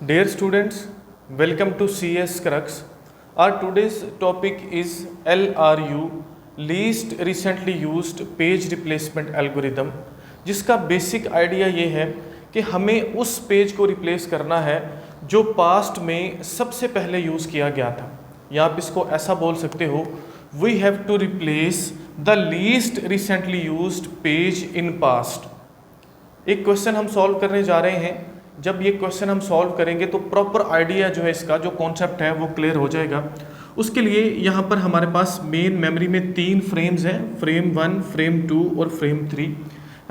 Dear students, welcome to CS Crux. Our today's topic is LRU, Least Recently Used Page Replacement Algorithm, जिसका basic idea ये है कि हमें उस page को रिप्लेस करना है जो पास्ट में सबसे पहले यूज़ किया गया था, या आप इसको ऐसा बोल सकते हो, we have to replace the least recently used page in past. एक क्वेश्चन हम सॉल्व करने जा रहे हैं। जब ये क्वेश्चन हम सॉल्व करेंगे तो प्रॉपर आइडिया जो है, इसका जो कॉन्सेप्ट है वो क्लियर हो जाएगा। उसके लिए यहाँ पर हमारे पास मेन मेमोरी में 3 फ्रेम्स हैं, फ्रेम 1, फ्रेम 2 और फ्रेम 3।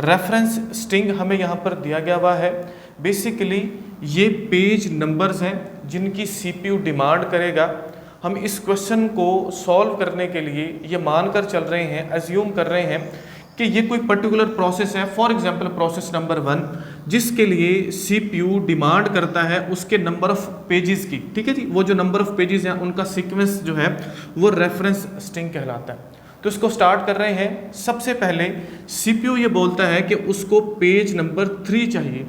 रेफरेंस स्ट्रिंग हमें यहाँ पर दिया गया हुआ है। बेसिकली ये पेज नंबर्स हैं जिनकी CPU डिमांड करेगा। हम इस क्वेश्चन को सॉल्व करने के लिए ये मानकर चल रहे हैं, एज्यूम कर रहे हैं कि ये कोई पर्टिकुलर प्रोसेस है, फॉर एग्जांपल प्रोसेस नंबर 1, जिसके लिए CPU डिमांड करता है उसके नंबर ऑफ पेजेस की। ठीक है जी, वो जो नंबर ऑफ पेजेस हैं उनका सीक्वेंस जो है वो रेफरेंस स्ट्रिंग कहलाता है। तो इसको स्टार्ट कर रहे हैं। सबसे पहले CPU ये बोलता है कि उसको पेज नंबर 3 चाहिए।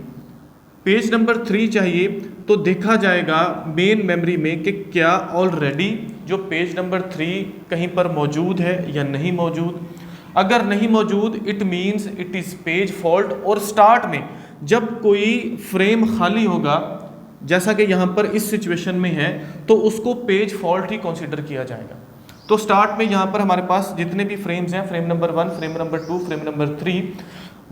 पेज नंबर 3 चाहिए तो देखा जाएगा मेन मेमोरी में कि क्या ऑलरेडी जो पेज नंबर 3 कहीं पर मौजूद है या नहीं मौजूद। अगर नहीं मौजूद, it means it is page fault. और स्टार्ट में जब कोई फ्रेम खाली होगा, जैसा कि यहाँ पर इस सिचुएशन में है, तो उसको पेज फॉल्ट ही कंसीडर किया जाएगा। तो स्टार्ट में यहाँ पर हमारे पास जितने भी फ्रेम्स हैं, frame number 1, frame number 2, frame number 3,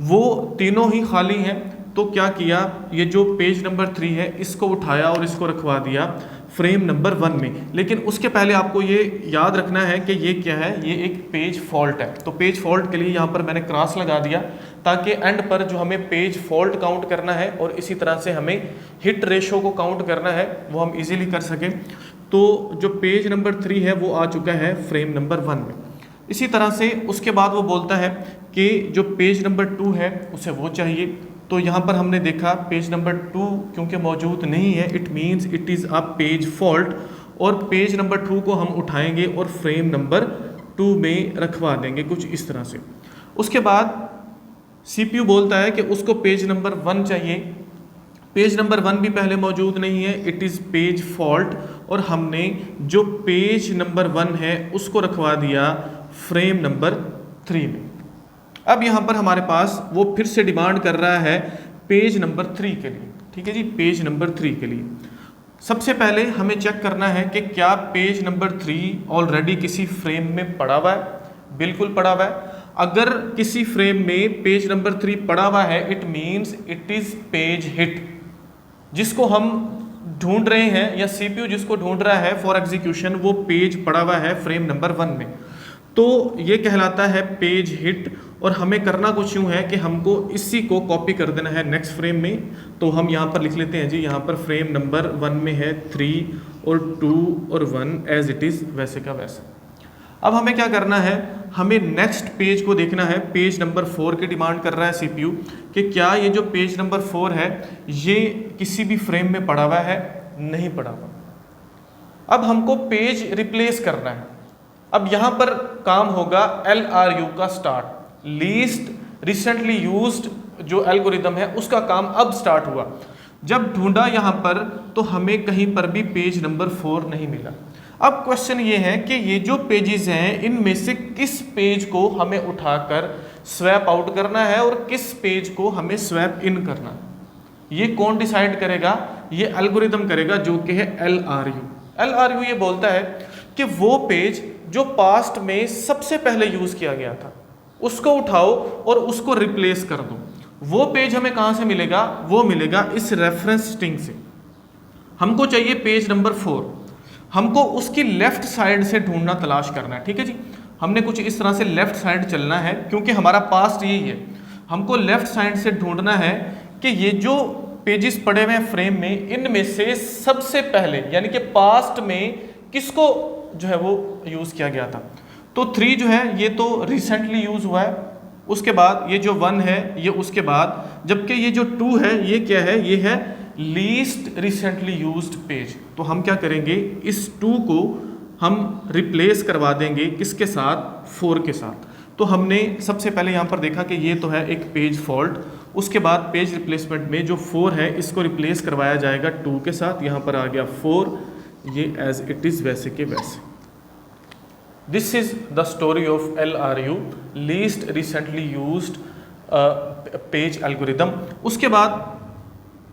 वो तीनों ही खाली हैं। तो क्या किया, ये जो पेज नंबर 3 है इसको उठाया और इसको रखवा दिया फ्रेम नंबर 1 में। लेकिन उसके पहले आपको ये याद रखना है कि ये क्या है, ये एक पेज फॉल्ट है। तो पेज फॉल्ट के लिए यहाँ पर मैंने क्रॉस लगा दिया ताकि एंड पर जो हमें पेज फॉल्ट काउंट करना है और इसी तरह से हमें हिट रेशो को काउंट करना है वो हम इजीली कर सकें। तो जो पेज नंबर 3 है वो आ चुका है फ्रेम नंबर 1 में। इसी तरह से उसके बाद वो बोलता है कि जो पेज नंबर 2 है उसे वो चाहिए। तो यहाँ पर हमने देखा पेज नंबर 2 क्योंकि मौजूद नहीं है, it means it is a page fault. और पेज नंबर 2 को हम उठाएंगे और फ्रेम नंबर 2 में रखवा देंगे कुछ इस तरह से। उसके बाद CPU बोलता है कि उसको पेज नंबर 1 चाहिए। पेज नंबर 1 भी पहले मौजूद नहीं है, इट इज़ पेज फॉल्ट। और हमने जो पेज नंबर 1 है उसको रखवा दिया फ्रेम नंबर 3 में। अब यहाँ पर हमारे पास वो फिर से डिमांड कर रहा है पेज नंबर 3 के लिए। ठीक है जी, पेज नंबर 3 के लिए सबसे पहले हमें चेक करना है कि क्या पेज नंबर 3 ऑलरेडी किसी फ्रेम में पड़ा हुआ है। बिल्कुल पड़ा हुआ है। अगर किसी फ्रेम में पेज नंबर 3 पड़ा हुआ है, it means it is page hit, जिसको हम ढूंढ रहे हैं या CPU जिसको ढूंढ रहा है फॉर एग्जीक्यूशन, वो पेज पड़ा हुआ है फ्रेम नंबर 1 में। तो ये कहलाता है पेज हिट। और हमें करना कुछ यूँ है कि हमको इसी को कॉपी कर देना है नेक्स्ट फ्रेम में। तो हम यहाँ पर लिख लेते हैं जी, यहाँ पर फ्रेम नंबर 1 में है 3 और 2 और 1 एज इट इज़ वैसे का वैसे। अब हमें क्या करना है, हमें नेक्स्ट पेज को देखना है। पेज नंबर 4 की डिमांड कर रहा है CPU कि क्या ये जो पेज नंबर 4 है ये किसी भी फ्रेम में पड़ा हुआ है, नहीं पड़ा हुआ। अब हमको पेज रिप्लेस करना है। अब यहाँ पर काम होगा LRU का स्टार्ट, लीस्ट रिसेंटली यूज्ड जो एल्गोरिदम है उसका काम अब स्टार्ट हुआ। जब ढूंढा यहाँ पर तो हमें कहीं पर भी पेज नंबर 4 नहीं मिला। अब क्वेश्चन ये है कि ये जो पेजेस हैं इनमें से किस पेज को हमें उठाकर स्वैप आउट करना है और किस पेज को हमें स्वैप इन करना है। ये कौन डिसाइड करेगा, ये एल्गोरिदम करेगा जो कि है LRU ये बोलता है कि वो पेज जो पास्ट में सबसे पहले यूज किया गया था उसको उठाओ और उसको रिप्लेस कर दो। वो पेज हमें कहां से मिलेगा, वो मिलेगा इस रेफरेंस स्ट्रिंग से। हमको चाहिए पेज नंबर 4, हमको उसकी लेफ्ट साइड से ढूंढना, तलाश करना है। ठीक है जी, हमने कुछ इस तरह से लेफ्ट साइड चलना है क्योंकि हमारा पास्ट यही है। हमको लेफ्ट साइड से ढूंढना है कि ये जो पेजेस पड़े हुए हैं फ्रेम में, इनमें से सबसे पहले यानी कि पास्ट में किसको जो है वो यूज़ किया गया था। तो 3 जो है ये तो रिसेंटली यूज़ हुआ है, उसके बाद ये जो 1 है ये उसके बाद, जबकि ये जो 2 है ये क्या है, ये है लीस्ट रिसेंटली यूज्ड पेज। तो हम क्या करेंगे, इस 2 को हम रिप्लेस करवा देंगे किसके साथ, 4 के साथ। तो हमने सबसे पहले यहाँ पर देखा कि ये तो है एक पेज फॉल्ट उसके बाद पेज रिप्लेसमेंट में जो 4 है इसको रिप्लेस करवाया जाएगा 2 के साथ, यहाँ पर आ गया 4, ये एज इट इज़ वैसे के वैसे। This is the story of LRU, least recently used page algorithm. उसके बाद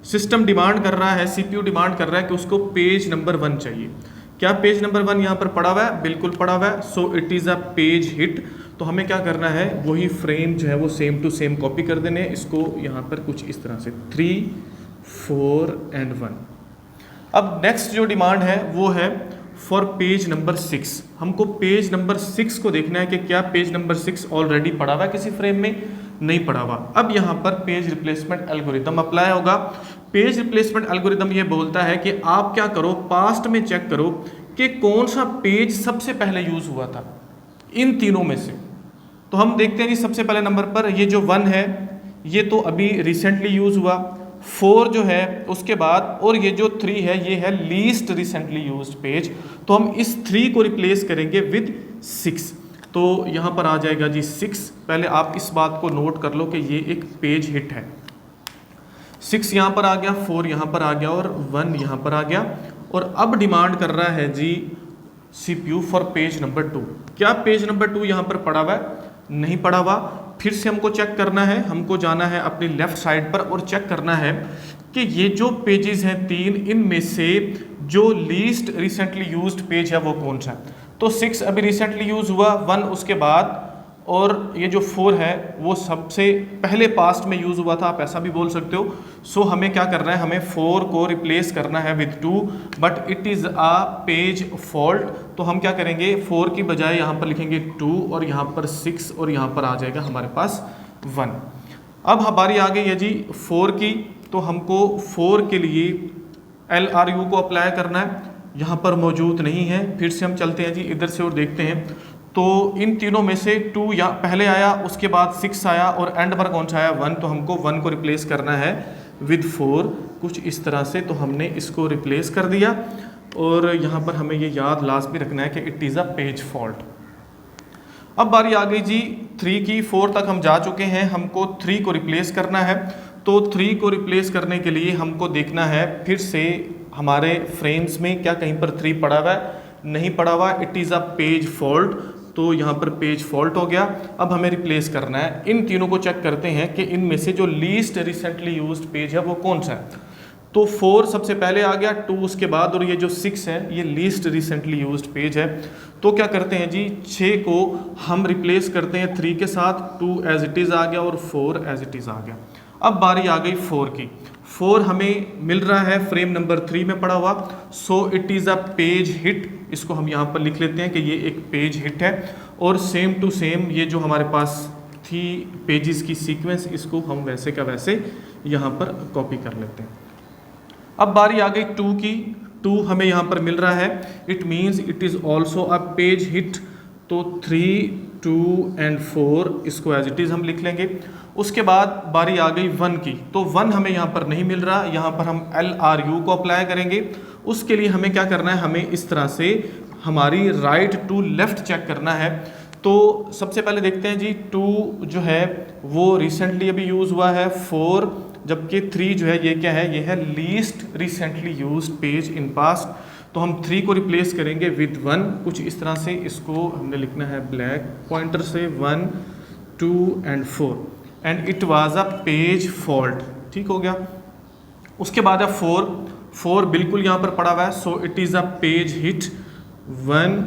सिस्टम डिमांड कर रहा है, CPU डिमांड कर रहा है कि उसको पेज नंबर 1 चाहिए। क्या पेज नंबर 1 यहाँ पर पड़ा हुआ है? बिल्कुल पड़ा हुआ है। So it is a page hit. तो हमें क्या करना है, वही फ्रेम जो है वो सेम टू सेम कॉपी कर देने हैं, इसको यहाँ पर कुछ इस तरह से 3, 4 एंड 1। अब नेक्स्ट जो डिमांड है वो है फॉर पेज नंबर 6। हमको पेज नंबर 6 को देखना है कि क्या पेज नंबर 6 ऑलरेडी पड़ा हुआ है किसी फ्रेम में, नहीं पड़ा हुआ। अब यहाँ पर पेज रिप्लेसमेंट एल्गोरिदम अप्लाई होगा। पेज रिप्लेसमेंट एल्गोरिदम ये बोलता है कि आप क्या करो, पास्ट में चेक करो कि कौन सा पेज सबसे पहले यूज हुआ था इन तीनों में से। तो हम देखते हैं जी, सबसे पहले नंबर पर ये जो 1 है ये तो अभी रिसेंटली यूज हुआ, 4 जो है उसके बाद, और ये जो 3 है ये है लीस्ट रिसेंटली यूज्ड पेज। तो हम इस 3 को रिप्लेस करेंगे विद 6। तो यहाँ पर आ जाएगा जी 6। पहले आप इस बात को नोट कर लो कि ये एक पेज हिट है। 6 यहाँ पर आ गया, 4 यहाँ पर आ गया और 1 यहाँ पर आ गया। और अब डिमांड कर रहा है जी CPU फॉर पेज नंबर 2। क्या पेज नंबर 2 यहाँ पर पड़ा हुआ है? नहीं पड़ा हुआ। फिर से हमको चेक करना है, हमको जाना है अपनी लेफ्ट साइड पर और चेक करना है कि ये जो पेजेस हैं 3, इनमें से जो लीस्ट रिसेंटली यूज्ड पेज है वो कौन सा है। तो 6 अभी रिसेंटली यूज हुआ, 1 उसके बाद, और ये जो 4 है वो सबसे पहले पास्ट में यूज हुआ था, आप ऐसा भी बोल सकते हो। सो हमें क्या करना है, हमें 4 को रिप्लेस करना है with 2, but it is a page fault. तो हम क्या करेंगे, 4 की बजाय यहाँ पर लिखेंगे 2 और यहाँ पर 6 और यहाँ पर आ जाएगा हमारे पास 1। अब हमारी आ गई है जी 4 की। तो हमको 4 के लिए LRU को अप्लाई करना है, यहाँ पर मौजूद नहीं है। फिर से हम चलते हैं जी इधर से और देखते हैं। तो इन तीनों में से 2 या पहले आया, उसके बाद 6 आया और एंड पर कौन सा आया, 1। तो हमको 1 को रिप्लेस करना है विद 4, कुछ इस तरह से। तो हमने इसको रिप्लेस कर दिया और यहाँ पर हमें ये याद लाजमी रखना है कि it is a page fault. अब बारी आ गई जी 3 की। 4 तक हम जा चुके हैं, हमको 3 को रिप्लेस करना है। तो 3 को रिप्लेस करने के लिए हमको देखना है फिर से हमारे फ्रेम्स में क्या कहीं पर 3 पड़ा हुआ है, नहीं पड़ा हुआ, it is a page fault. तो यहाँ पर पेज फॉल्ट हो गया। अब हमें रिप्लेस करना है। इन तीनों को चेक करते हैं कि इनमें से जो लीस्ट रिसेंटली यूज्ड पेज है वो कौन सा है। तो 4 सबसे पहले आ गया, 2 उसके बाद, और ये जो 6 है ये लीस्ट रिसेंटली यूज्ड पेज है। तो क्या करते हैं जी, 6 को हम रिप्लेस करते हैं 3 के साथ, 2 एज इट इज़ आ गया और 4 एज इट इज़ आ गया। अब बारी आ गई 4 की। 4 हमें मिल रहा है फ्रेम नंबर 3 में पड़ा हुआ। So it is a page hit. इसको हम यहाँ पर लिख लेते हैं कि ये एक पेज हिट है। और सेम टू सेम ये जो हमारे पास थी पेजेस की सीक्वेंस, इसको हम वैसे का वैसे यहाँ पर कॉपी कर लेते हैं। अब बारी आ गई 2 की। 2 हमें यहाँ पर मिल रहा है, it means it is also a page hit. तो 3, 2 एंड 4 इसको एज इट इज़ हम लिख लेंगे। उसके बाद बारी आ गई 1 की। तो 1 हमें यहाँ पर नहीं मिल रहा, यहाँ पर हम LRU को अप्लाई करेंगे। उसके लिए हमें क्या करना है, हमें इस तरह से हमारी राइट टू लेफ़्ट चेक करना है। तो सबसे पहले देखते हैं जी 2 जो है वो रिसेंटली अभी यूज़ हुआ है 4, जबकि 3 जो है ये क्या है, ये है least recently used page in past. तो हम 3 को रिप्लेस करेंगे विद 1, कुछ इस तरह से। इसको हमने लिखना है ब्लैक पॉइंटर से 1, 2 and 4 and it was a page fault. ठीक हो गया। उसके बाद है 4 बिल्कुल यहाँ पर पड़ा हुआ है। So it is a page hit. 1,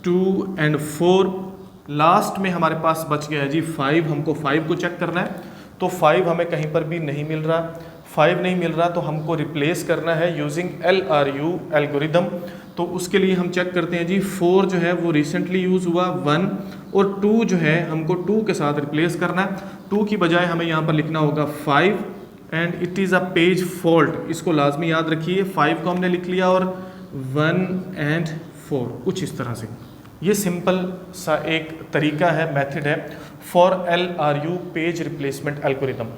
2 and 4। Last में हमारे पास बच गया है जी 5। हमको 5 को चेक करना है। तो 5 हमें कहीं पर भी नहीं मिल रहा। 5 नहीं मिल रहा तो हमको रिप्लेस करना है यूजिंग LRU एल्गोरिदम। तो उसके लिए हम चेक करते हैं जी 4 जो है वो रिसेंटली यूज़ हुआ 1, और 2 जो है हमको 2 के साथ रिप्लेस करना है। 2 की बजाय हमें यहाँ पर लिखना होगा 5 and it is a page fault. इसको लाजमी याद रखिए। 5 को हमने लिख लिया और 1 एंड 4, कुछ इस तरह से। ये सिंपल सा एक तरीका है, मेथड है for LRU page replacement algorithm.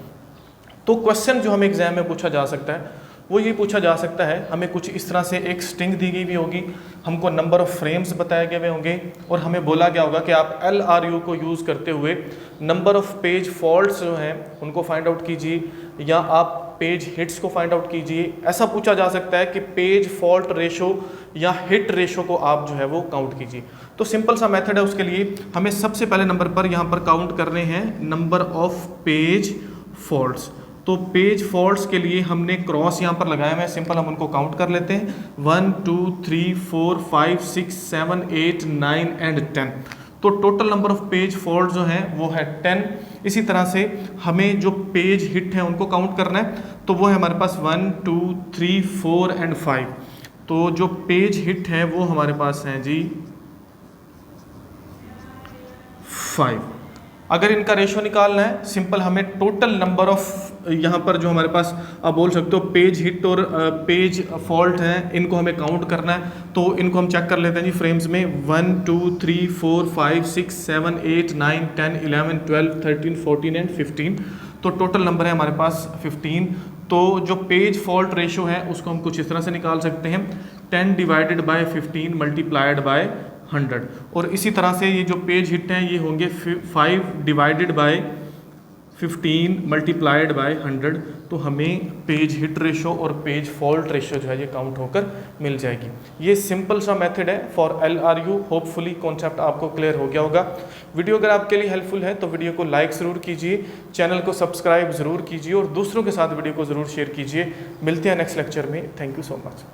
तो क्वेश्चन जो हमें एग्जाम में पूछा जा सकता है वो ये पूछा जा सकता है, हमें कुछ इस तरह से एक स्ट्रिंग दी गई हुई होगी, हमको नंबर ऑफ़ फ्रेम्स बताए गए हुए होंगे और हमें बोला गया होगा कि आप LRU को यूज़ करते हुए नंबर ऑफ़ पेज फॉल्ट्स जो हैं उनको फाइंड आउट कीजिए या आप पेज हिट्स को फाइंड आउट कीजिए। ऐसा पूछा जा सकता है कि पेज फॉल्ट रेशो या हिट रेशो को आप जो है वो काउंट कीजिए। तो सिंपल सा मेथड है, उसके लिए हमें सबसे पहले नंबर पर यहाँ पर काउंट करने हैं नंबर ऑफ पेज फॉल्ट्स। तो पेज फॉल्ट्स के लिए हमने क्रॉस यहाँ पर लगाया है, सिंपल हम उनको काउंट कर लेते हैं 1 2 3 4 5 6 7 8 9 एंड 10। तो total number of page fault जो हैं वो है 10। इसी तरह से हमें जो पेज हिट हैं उनको काउंट करना है, तो वो है हमारे पास 1 2 3 4 एंड 5। तो जो पेज हिट हैं वो हमारे पास हैं जी 5। अगर इनका रेशो निकालना है, सिंपल हमें टोटल नंबर ऑफ यहाँ पर जो हमारे पास आप बोल सकते हो पेज हिट और पेज फॉल्ट हैं, इनको हमें काउंट करना है। तो इनको हम चेक कर लेते हैं जी फ्रेम्स में 1 2 3 4 5 6 7 8 9 10 11 12 13 14 एंड 15। तो टोटल नंबर है हमारे पास 15। तो जो पेज फॉल्ट रेशो है उसको हम कुछ इस तरह से निकाल सकते हैं 10 डिवाइडेड बाय 15 मल्टीप्लाइड बाय 100। और इसी तरह से ये जो पेज हिट हैं ये होंगे 5 डिवाइडेड बाय 15 मल्टीप्लाइड बाय 100। तो हमें पेज हिट रेशो और पेज फॉल्ट रेशो जो है ये काउंट होकर मिल जाएगी। ये सिंपल सा मेथड है फॉर LRU। होपफुली कॉन्सेप्ट आपको क्लियर हो गया होगा। वीडियो अगर आपके लिए हेल्पफुल है तो वीडियो को लाइक ज़रूर कीजिए, चैनल को सब्सक्राइब ज़रूर कीजिए और दूसरों के साथ वीडियो को ज़रूर शेयर कीजिए। मिलते हैं नेक्स्ट लेक्चर में। Thank you so much.